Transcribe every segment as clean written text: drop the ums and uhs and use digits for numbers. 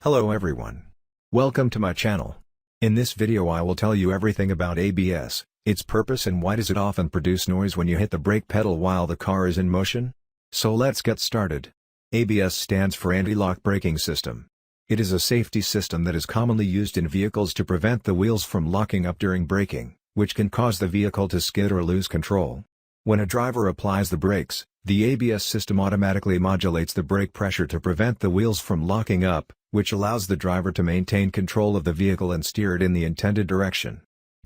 Hello everyone. Welcome to my channel. In this video I will tell you everything about ABS, its purpose and why does it often produce noise when you hit the brake pedal while the car is in motion? So let's get started. ABS stands for Anti-Lock Braking System. It is a safety system that is commonly used in vehicles to prevent the wheels from locking up during braking, which can cause the vehicle to skid or lose control. When a driver applies the brakes, the ABS system automatically modulates the brake pressure to prevent the wheels from locking up, which allows the driver to maintain control of the vehicle and steer it in the intended direction.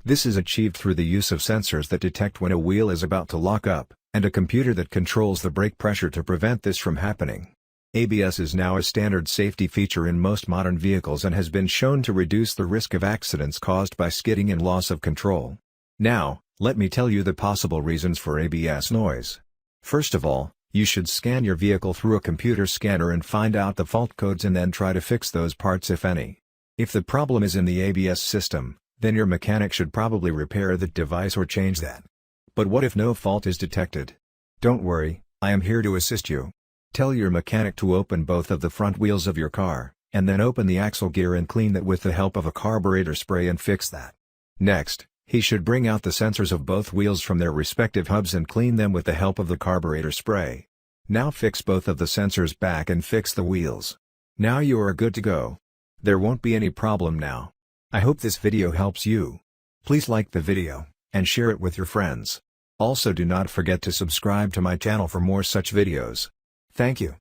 This is achieved through the use of sensors that detect when a wheel is about to lock up, and a computer that controls the brake pressure to prevent this from happening. ABS is now a standard safety feature in most modern vehicles and has been shown to reduce the risk of accidents caused by skidding and loss of control. Now, let me tell you the possible reasons for ABS noise. First of all, you should scan your vehicle through a computer scanner and find out the fault codes and then try to fix those parts if any. If the problem is in the ABS system, then your mechanic should probably repair that device or change that. But what if no fault is detected? Don't worry, I am here to assist you. Tell your mechanic to open both of the front wheels of your car, and then open the axle gear and clean that with the help of a carburetor spray and fix that. Next, he should bring out the sensors of both wheels from their respective hubs and clean them with the help of the carburetor spray. Now fix both of the sensors back and fix the wheels. Now you are good to go. There won't be any problem now. I hope this video helps you. Please like the video, and share it with your friends. Also do not forget to subscribe to my channel for more such videos. Thank you.